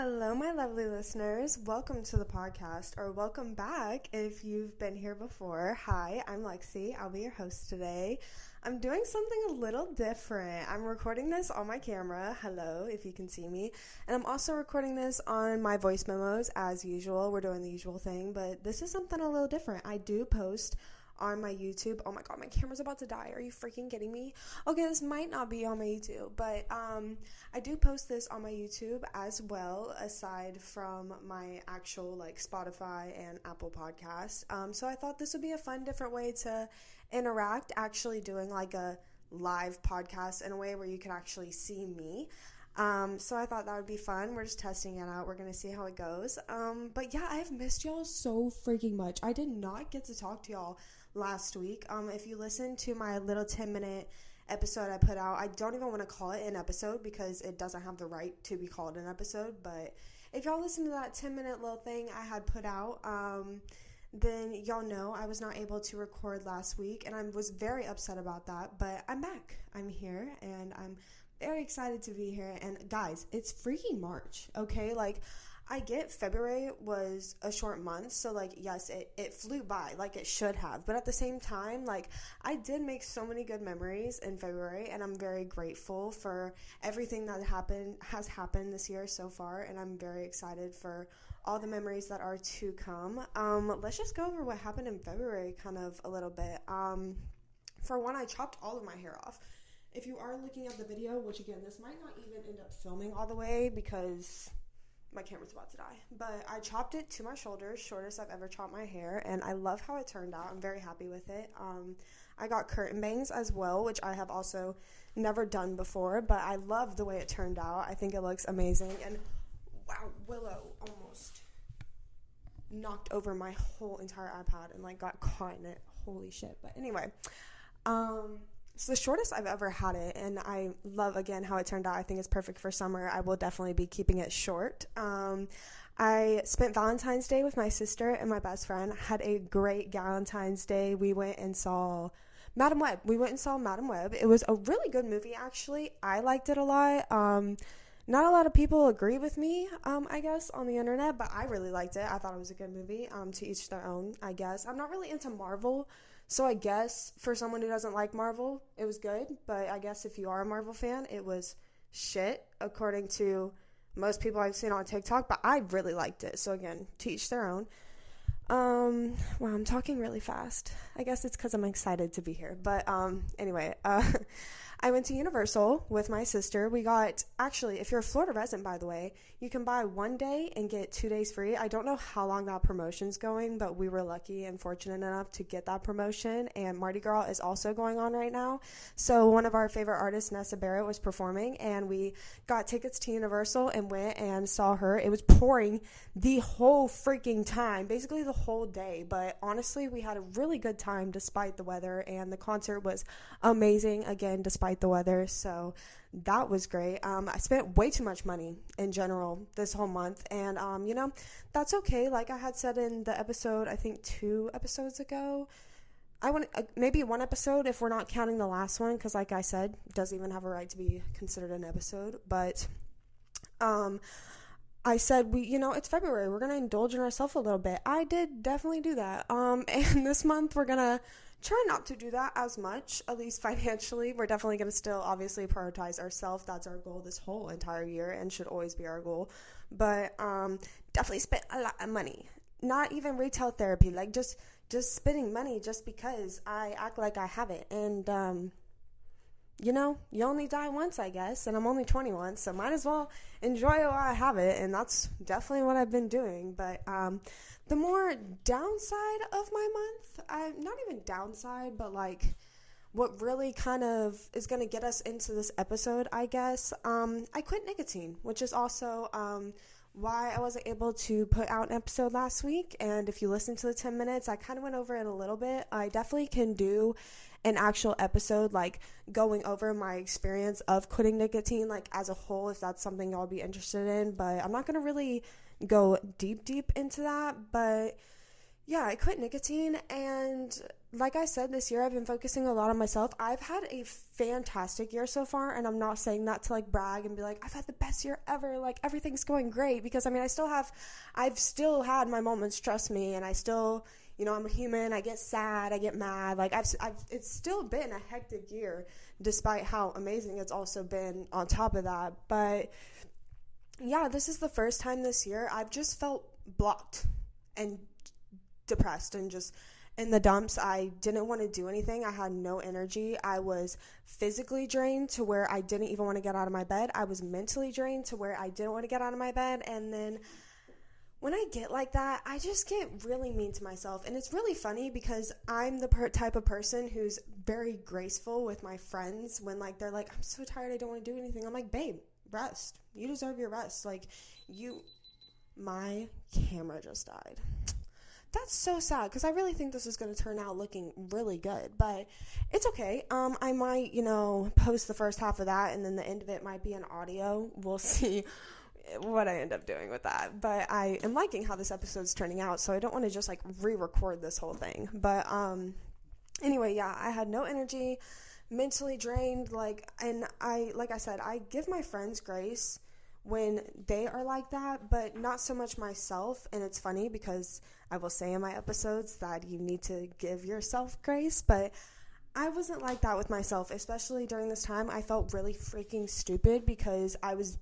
Hello, my lovely listeners. Welcome to the podcast, or welcome back if you've been here before. Hi, I'm Lexi. I'll be your host today. I'm doing something a little different. I'm recording this on my camera. Hello, if you can see me. And I'm also recording this on my voice memos as usual. We're doing the usual thing, but this is something a little different. I do post on my YouTube. Oh my god, my camera's about to die. Are you freaking kidding me? Okay, this might not be on my YouTube, but I do post this on my YouTube as well, aside from my actual Spotify and Apple Podcasts. So I thought this would be a fun, different way to interact, actually doing like a live podcast in a way where you can actually see me. So I thought that would be fun. We're just testing it out. We're going to see how it goes. But yeah, I've missed y'all so freaking much. I did not get to talk to y'all last week. If you listen to my little 10-minute episode I put out, I don't even want to call it an episode because it doesn't have the right to be called an episode. But if y'all listen to that 10-minute little thing I had put out, then y'all know I was not able to record last week, and I was very upset about that. But I'm back. I'm here, and I'm very excited to be here. And guys, it's freaking March, okay? I get February was a short month, so yes, it flew by like it should have, but at the same time, I did make so many good memories in February, and I'm very grateful for everything that has happened this year so far, and I'm very excited for all the memories that are to come. Let's just go over what happened in February kind of a little bit. For one, I chopped all of my hair off. If you are looking at the video, which again, this might not even end up filming all the way because my camera's about to die, but I chopped it to my shoulders, shortest I've ever chopped my hair, and I love how it turned out. I'm very happy with it. I got curtain bangs as well, which I have also never done before, but I love the way it turned out. I think it looks amazing, and wow, Willow almost knocked over my whole entire iPad and got caught in it. Holy shit. But anyway, it's the shortest I've ever had it, and I love, again, how it turned out. I think it's perfect for summer. I will definitely be keeping it short. I spent Valentine's Day with my sister and my best friend. Had a great Valentine's Day. We went and saw Madam Web. It was a really good movie, actually. I liked it a lot. Not a lot of people agree with me, I guess, on the internet, but I really liked it. I thought it was a good movie. To each their own, I guess. I'm not really into Marvel, so I guess for someone who doesn't like Marvel, it was good. But I guess if you are a Marvel fan, it was shit, according to most people I've seen on TikTok. But I really liked it. So again, to each their own. Wow, I'm talking really fast. I guess it's because I'm excited to be here. But anyway, I went to Universal with my sister. We got, actually, if you're a Florida resident, by the way, you can buy 1 day and get 2 days free. I don't know how long that promotion's going, but we were lucky and fortunate enough to get that promotion. And Mardi Gras is also going on right now. So one of our favorite artists, Nessa Barrett, was performing, and we got tickets to Universal and went and saw her. It was pouring the whole freaking time, basically the whole day. But honestly, we had a really good time despite the weather, and the concert was amazing, again, despite the weather. So that was great. I spent way too much money in general this whole month, and that's okay. Like I had said in the episode, I think 2 episodes ago, I want maybe 1 episode if we're not counting the last one, because like I said, it doesn't even have a right to be considered an episode. But I said, it's February, we're gonna indulge in ourselves a little bit. I did definitely do that. And this month we're gonna try not to do that as much, at least financially. We're definitely going to still obviously prioritize ourselves. That's our goal this whole entire year and should always be our goal. But definitely spent a lot of money. Not even retail therapy, just spending money just because I act like I have it. And you only die once, I guess, and I'm only 21, so might as well enjoy it while I have it, and that's definitely what I've been doing. But the more downside of my month, not even downside, but what really kind of is going to get us into this episode, I guess, I quit nicotine, which is also why I wasn't able to put out an episode last week. And if you listen to the 10 minutes, I kind of went over it a little bit. I definitely can do an actual episode, going over my experience of quitting nicotine, as a whole, if that's something y'all be interested in. But I'm not going to really go deep into that. But yeah, I quit nicotine, and like I said, this year I've been focusing a lot on myself. I've had a fantastic year so far, and I'm not saying that to like brag and be like, I've had the best year ever, like everything's going great, because I mean, I've still had my moments, trust me, and I still, I'm a human. I get sad, I get mad, like it's still been a hectic year, despite how amazing it's also been on top of that. But yeah, this is the first time this year I've just felt blocked and depressed and just in the dumps. I didn't want to do anything. I had no energy. I was physically drained to where I didn't even want to get out of my bed. I was mentally drained to where I didn't want to get out of my bed. And then when I get like that, I just get really mean to myself. And it's really funny because I'm the type of person who's very graceful with my friends when like they're like, I'm so tired, I don't want to do anything. I'm like, babe, rest. You deserve your rest. Like, my camera just died. That's so sad because I really think this is going to turn out looking really good, but it's okay. I might, post the first half of that, and then the end of it might be an audio. We'll see what I end up doing with that. But I am liking how this episode's turning out, so I don't want to just like re-record this whole thing. But anyway, yeah, I had no energy, mentally drained, like I said, I give my friends grace when they are like that, but not so much myself. And it's funny because I will say in my episodes that you need to give yourself grace, but I wasn't like that with myself, especially during this time. I felt really freaking stupid because I was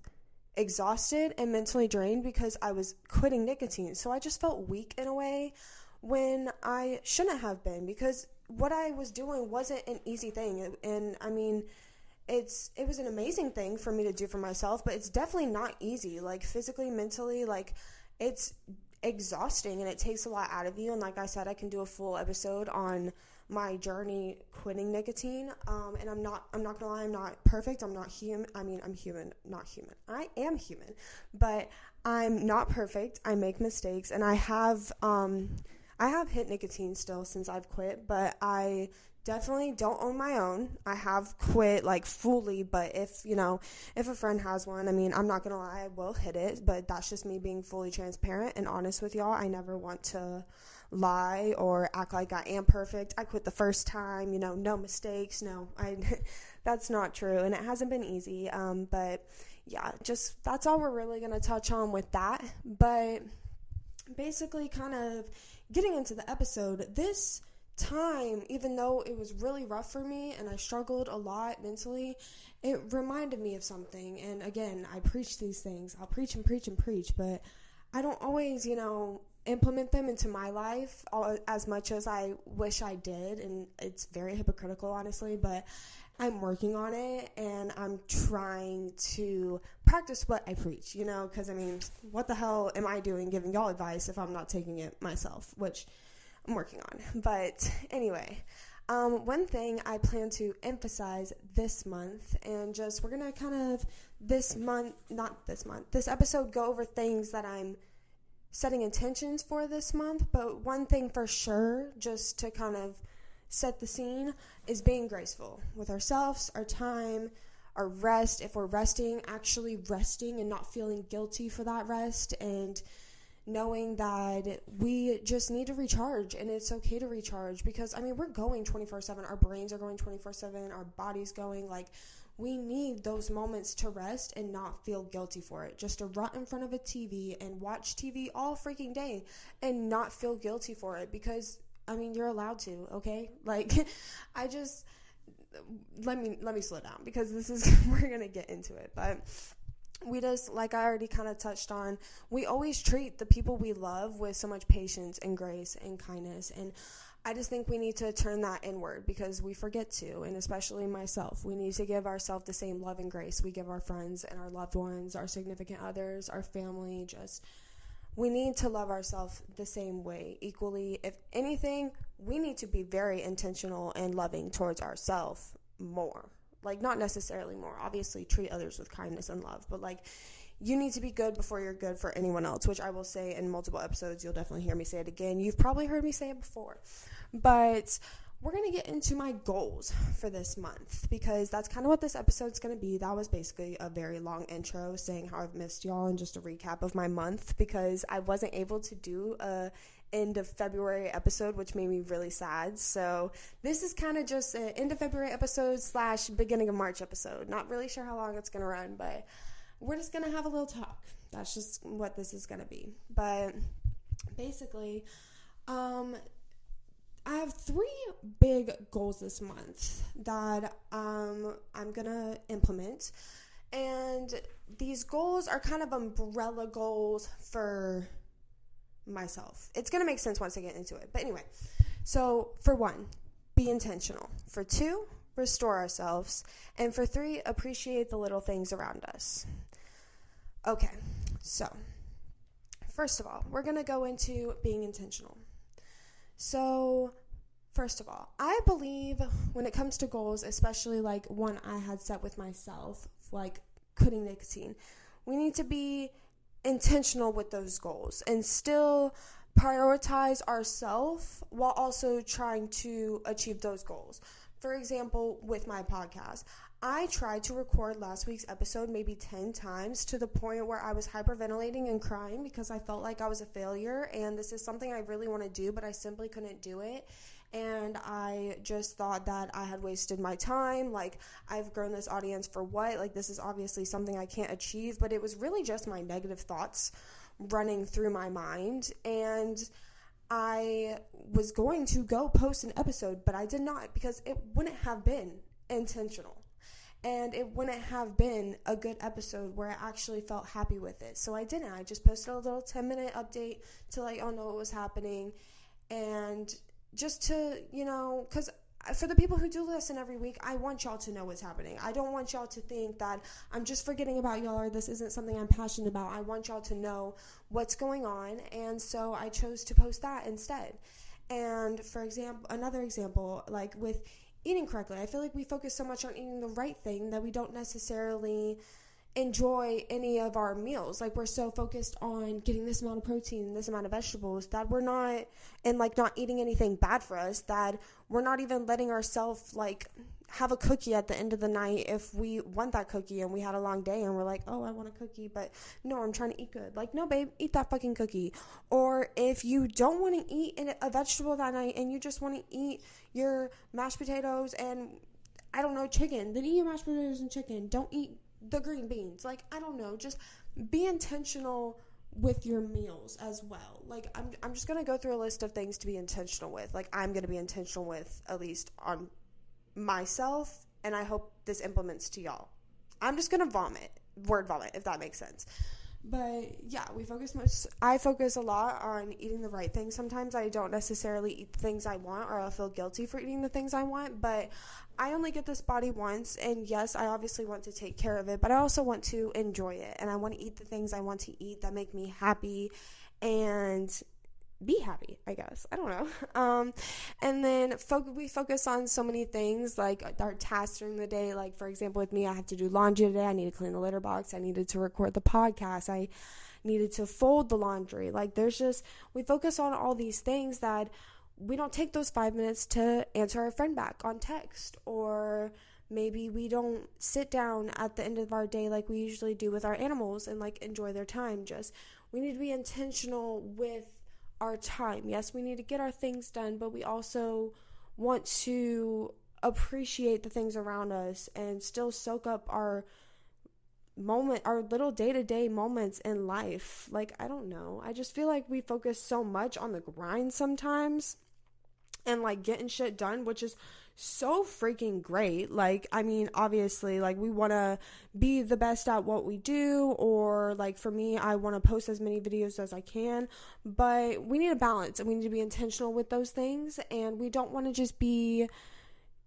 exhausted and mentally drained because I was quitting nicotine. So I just felt weak in a way when I shouldn't have been, because what I was doing wasn't an easy thing. And I mean, it was an amazing thing for me to do for myself, but it's definitely not easy, like physically, mentally, like it's exhausting and it takes a lot out of you. And like I said, I can do a full episode on my journey quitting nicotine. And I'm not gonna lie, I'm not perfect. I'm not human. I mean, I'm human, not human. I am human, but I'm not perfect. I make mistakes, and I have hit nicotine still since I've quit, but I definitely don't own my own. I have quit like fully, but if a friend has one, I mean, I'm not gonna lie, I will hit it, but that's just me being fully transparent and honest with y'all. I never want to lie or act like I am perfect. I quit the first time, no mistakes. No, that's not true, and it hasn't been easy. But yeah, just that's all we're really gonna touch on with that. But basically, kind of getting into the episode, this time, even though it was really rough for me and I struggled a lot mentally, it reminded me of something. And again, I preach these things. I'll preach and preach and preach, but I don't always, implement them into my life as much as I wish I did. And it's very hypocritical, honestly, but I'm working on it, and I'm trying to practice what I preach, because I mean, what the hell am I doing giving y'all advice if I'm not taking it myself, which I'm working on. But anyway, one thing I plan to emphasize this month, and just we're going to kind of this episode go over things that I'm setting intentions for this month. But one thing for sure, just to kind of set the scene, is being graceful with ourselves, our time, our rest. If we're resting, actually resting and not feeling guilty for that rest, and knowing that we just need to recharge, and it's okay to recharge, because I mean, we're going 24/7. Our brains are going 24/7. Our body's going, like, we need those moments to rest and not feel guilty for it. Just to rot in front of a TV and watch TV all freaking day and not feel guilty for it, because I mean, you're allowed to, okay? Like, I just, let me slow down, because this is, we're going to get into it. But we just, like I already kind of touched on, we always treat the people we love with so much patience and grace and kindness. And I just think we need to turn that inward, because we forget to, and especially myself. We need to give ourselves the same love and grace we give our friends and our loved ones, our significant others, our family. We need to love ourselves the same way, equally. If anything, we need to be very intentional and loving towards ourselves more. Like, not necessarily more. Obviously, treat others with kindness and love. But, like, you need to be good before you're good for anyone else, which I will say in multiple episodes. You'll definitely hear me say it again. You've probably heard me say it before. But we're going to get into my goals for this month, because that's kind of what this episode's going to be. That was basically a very long intro saying how I've missed y'all and just a recap of my month, because I wasn't able to do a end of February episode, which made me really sad. So this is kind of just an end of February episode / beginning of March episode. Not really sure how long it's going to run, but we're just going to have a little talk. That's just what this is going to be. But basically, I have 3 big goals this month that I'm going to implement. And these goals are kind of umbrella goals for myself. It's going to make sense once I get into it. But anyway, so for 1, be intentional. For 2, restore ourselves. And for 3, appreciate the little things around us. Okay, so first of all, we're going to go into being intentional. So, first of all, I believe when it comes to goals, especially like one I had set with myself, like quitting nicotine, we need to be intentional with those goals and still prioritize ourselves while also trying to achieve those goals. For example, with my podcast, I tried to record last week's episode maybe 10 times to the point where I was hyperventilating and crying because I felt like I was a failure, and this is something I really want to do, but I simply couldn't do it. And I just thought that I had wasted my time. Like, I've grown this audience for what? Like, this is obviously something I can't achieve, but it was really just my negative thoughts running through my mind. And I was going to go post an episode, but I did not, because it wouldn't have been intentional. And it wouldn't have been a good episode where I actually felt happy with it. So I didn't. I just posted a little 10-minute update to let y'all know what was happening. And just to, because for the people who do listen every week, I want y'all to know what's happening. I don't want y'all to think that I'm just forgetting about y'all or this isn't something I'm passionate about. I want y'all to know what's going on. And so I chose to post that instead. And for example, another example, like with eating correctly, I feel like we focus so much on eating the right thing that we don't necessarily enjoy any of our meals. Like, we're so focused on getting this amount of protein, this amount of vegetables, that we're not, and like not eating anything bad for us, that we're not even letting ourselves like have a cookie at the end of the night if we want that cookie and we had a long day and we're like, oh, I want a cookie, but no, I'm trying to eat good. Like, no, babe, eat that fucking cookie. Or if you don't want to eat a vegetable that night and you just want to eat your mashed potatoes and, I don't know, chicken, then eat your mashed potatoes and chicken. Don't eat the green beans. Like, I don't know, just be intentional with your meals as well. Like, I'm just going to go through a list of things to be intentional with. Like, I'm going to be intentional with, at least on myself, and I hope this implements to y'all. I'm just gonna word vomit, if that makes sense. But yeah, I focus a lot on eating the right things. Sometimes I don't necessarily eat the things I want, or I'll feel guilty for eating the things I want, but I only get this body once, and yes, I obviously want to take care of it, but I also want to enjoy it, and I want to eat the things I want to eat that make me happy and be happy, I guess. I don't know. And then we focus on so many things, like our tasks during the day. Like, for example, with me, I have to do laundry today. I need to clean the litter box. I needed to record the podcast. I needed to fold the laundry. Like, we focus on all these things that we don't take those 5 minutes to answer our friend back on text, or maybe we don't sit down at the end of our day like we usually do with our animals and like enjoy their time. We need to be intentional with our time. Yes, we need to get our things done, but we also want to appreciate the things around us and still soak up our little day-to-day moments in life. Like, I don't know. I just feel like we focus so much on the grind sometimes and like getting shit done, which is so freaking great. Like, I mean, obviously, like, we want to be the best at what we do, or like for me, I want to post as many videos as I can, but we need a balance and we need to be intentional with those things, and we don't want to just be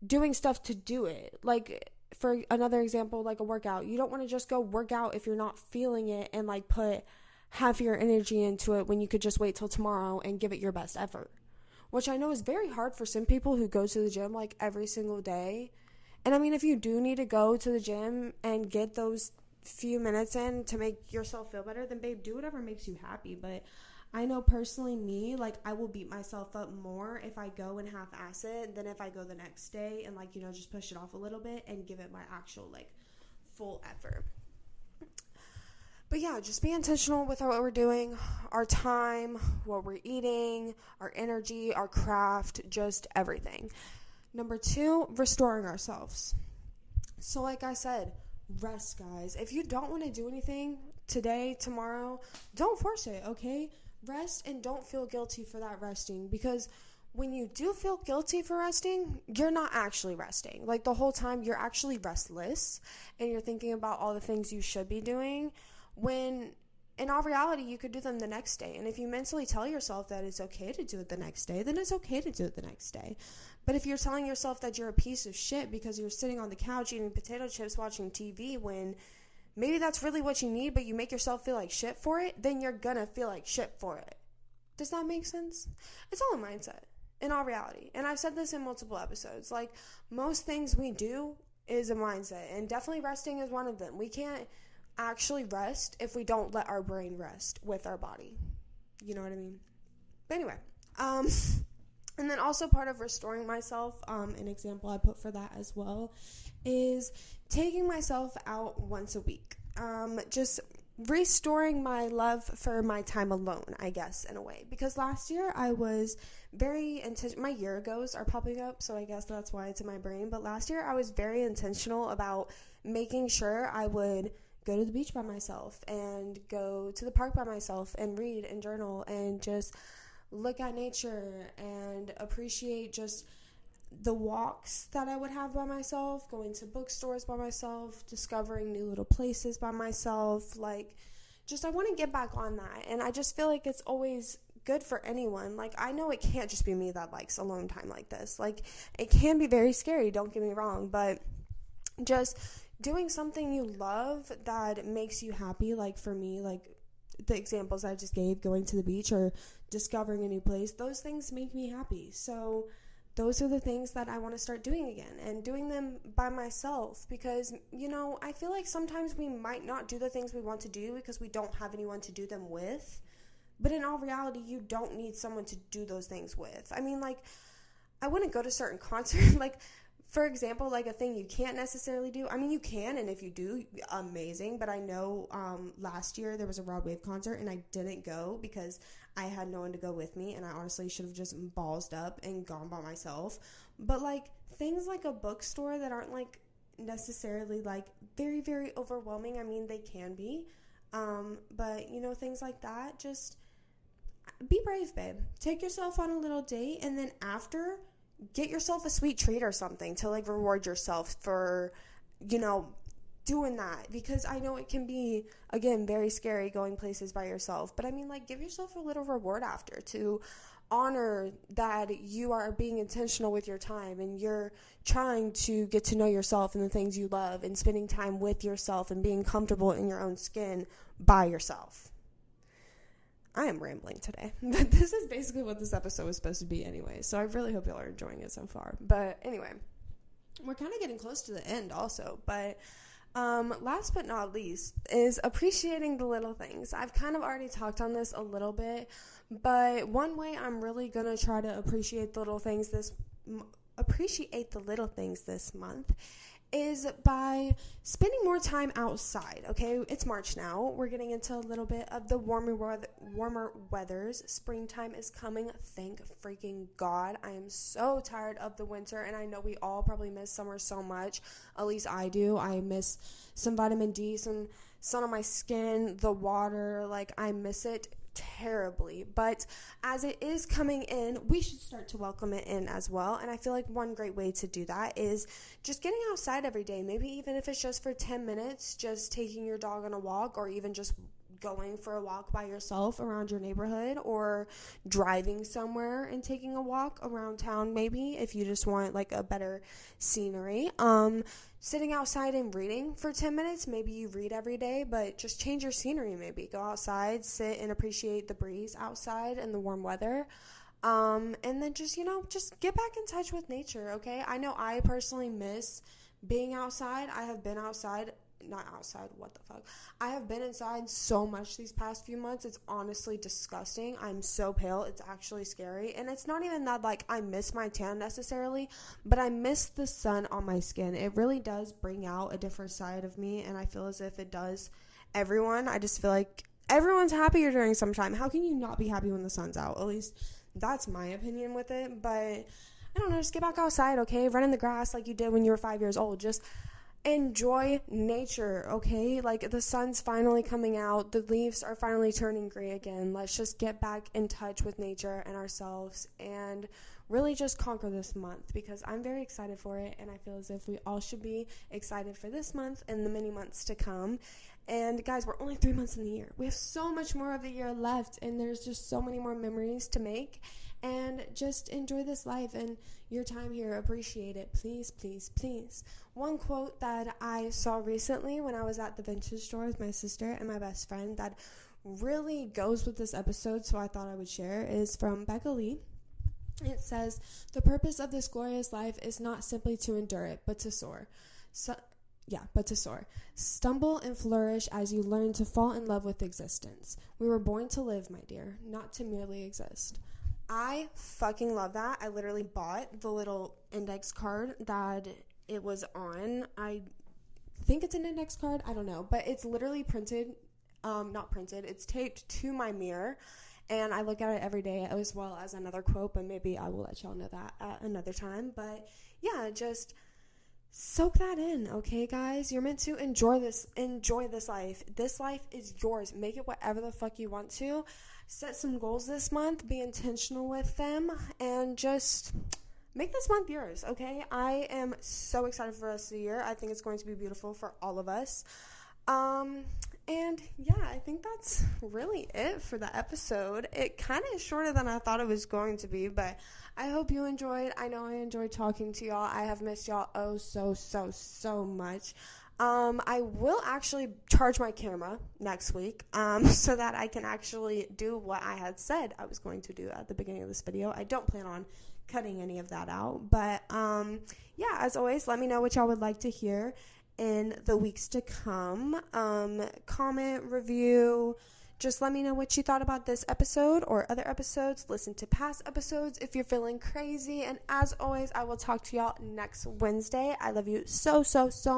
doing stuff to do it. Like, for another example, like a workout, you don't want to just go work out if you're not feeling it and like put half your energy into it when you could just wait till tomorrow and give it your best effort. Which I know is very hard for some people who go to the gym like every single day. And I mean, if you do need to go to the gym and get those few minutes in to make yourself feel better, then babe, do whatever makes you happy. But I know personally me, like, I will beat myself up more if I go and half-ass it than if I go the next day and, like, just push it off a little bit and give it my actual, like, full effort. But yeah, just be intentional with what we're doing, our time, what we're eating, our energy, our craft, just everything. Number 2, restoring ourselves. So like I said, rest, guys. If you don't want to do anything today, tomorrow, don't force it, okay? Rest and don't feel guilty for that resting, because when you do feel guilty for resting, you're not actually resting. Like, the whole time you're actually restless and you're thinking about all the things you should be doing, when in all reality you could do them the next day. And if you mentally tell yourself that it's okay to do it the next day, then it's okay to do it the next day. But if you're telling yourself that you're a piece of shit because you're sitting on the couch eating potato chips watching TV, when maybe that's really what you need, but you make yourself feel like shit for it, then you're gonna feel like shit for it. Does that make sense? It's all a mindset in all reality. And I've said this in multiple episodes. Like, most things we do is a mindset, and definitely resting is one of them. We can't actually rest if we don't let our brain rest with our body. You know what I mean? But anyway, and then also part of restoring myself, an example I put for that as well, is taking myself out once a week. Just restoring my love for my time alone, I guess, in a way. Because last year I was very my year goals are popping up, so I guess that's why it's in my brain. But last year I was very intentional about making sure I would go to the beach by myself and go to the park by myself and read and journal and just look at nature and appreciate just the walks that I would have by myself, going to bookstores by myself, discovering new little places by myself. Like, just I want to get back on that. And I just feel like it's always good for anyone. Like, I know it can't just be me that likes alone time like this. Like, it can be very scary, don't get me wrong, but just doing something you love that makes you happy. Like, for me, like the examples I just gave, going to the beach or discovering a new place, those things make me happy. So those are the things that I want to start doing again, and doing them by myself, because, I feel like sometimes we might not do the things we want to do because we don't have anyone to do them with. But in all reality, you don't need someone to do those things with. I mean, like, I wouldn't go to certain concerts, like, for example, like a thing you can't necessarily do. I mean, you can, and if you do, amazing. But I know last year there was a Rod Wave concert, and I didn't go because I had no one to go with me, and I honestly should have just ballsed up and gone by myself. But, like, things like a bookstore that aren't, like, necessarily, like, very, very overwhelming. I mean, they can be. But, things like that, just be brave, babe. Take yourself on a little date, and then after, get yourself a sweet treat or something to, like, reward yourself for, doing that. Because I know it can be, again, very scary going places by yourself. But I mean, like, give yourself a little reward after to honor that you are being intentional with your time and you're trying to get to know yourself and the things you love and spending time with yourself and being comfortable in your own skin by yourself. I am rambling today, but this is basically what this episode was supposed to be anyway, so I really hope y'all are enjoying it so far. But anyway, we're kind of getting close to the end also, but last but not least is appreciating the little things. I've kind of already talked on this a little bit, but one way I'm really going to try to appreciate the little things this month is by spending more time outside, okay? It's March now. We're getting into a little bit of the warmer weathers. Springtime is coming, thank freaking God. I am so tired of the winter, and I know we all probably miss summer so much. At least I do. I miss some vitamin D, some sun on my skin, the water. Like, I miss it terribly. But as it is coming in, we should start to welcome it in as well. And I feel like one great way to do that is just getting outside every day. Maybe even if it's just for 10 minutes, just taking your dog on a walk, or even just going for a walk by yourself around your neighborhood, or driving somewhere and taking a walk around town, maybe if you just want like a better scenery. Sitting outside and reading for 10 minutes. Maybe you read every day, but just change your scenery. Maybe go outside, sit and appreciate the breeze outside and the warm weather. And then just get back in touch with nature, okay? I know I personally miss being outside. I have been outside not outside, what the fuck. I have been inside so much these past few months. It's honestly disgusting. I'm so pale. It's actually scary. And it's not even that, like, I miss my tan necessarily, but I miss the sun on my skin. It really does bring out a different side of me, and I feel as if it does everyone. I just feel like everyone's happier during some time. How can you not be happy when the sun's out? At least that's my opinion with it. But I don't know, just get back outside, okay? Run in the grass like you did when you were 5 years old. Just enjoy nature, okay? Like, the sun's finally coming out, the leaves are finally turning gray again. Let's just get back in touch with nature and ourselves and really just conquer this month, because I'm very excited for it, and I feel as if we all should be excited for this month and the many months to come. And guys, we're only 3 months in the year. We have so much more of the year left, and there's just so many more memories to make. And just enjoy this life and your time here. Appreciate it. Please, please, please. One quote that I saw recently when I was at the vintage store with my sister and my best friend that really goes with this episode, so I thought I would share, is from Becca Lee. It says, "The purpose of this glorious life is not simply to endure it, but to soar. But to soar. Stumble and flourish as you learn to fall in love with existence. We were born to live, my dear, not to merely exist." I fucking love that. I literally bought the little index card that it was on. I think it's an index card. I don't know. But it's literally printed. Not printed. It's taped to my mirror. And I look at it every day, as well as another quote. But maybe I will let y'all know that at another time. But yeah, just soak that in, okay, guys? You're meant to enjoy this life. This life is yours. Make it whatever the fuck you want to. Set some goals this month, be intentional with them, and just make this month yours, okay? I am so excited for the rest of the year. I think it's going to be beautiful for all of us. And yeah, I think that's really it for the episode. It kind of is shorter than I thought it was going to be, but I hope you enjoyed. I know I enjoyed talking to y'all. I have missed y'all so much. I will actually charge my camera next week, so that I can actually do what I had said I was going to do at the beginning of this video. I don't plan on cutting any of that out, but, yeah, as always, let me know what y'all would like to hear in the weeks to come. Comment, review, just let me know what you thought about this episode or other episodes. Listen to past episodes if you're feeling crazy, and as always, I will talk to y'all next Wednesday. I love you so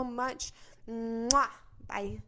much. Mwah. Bye.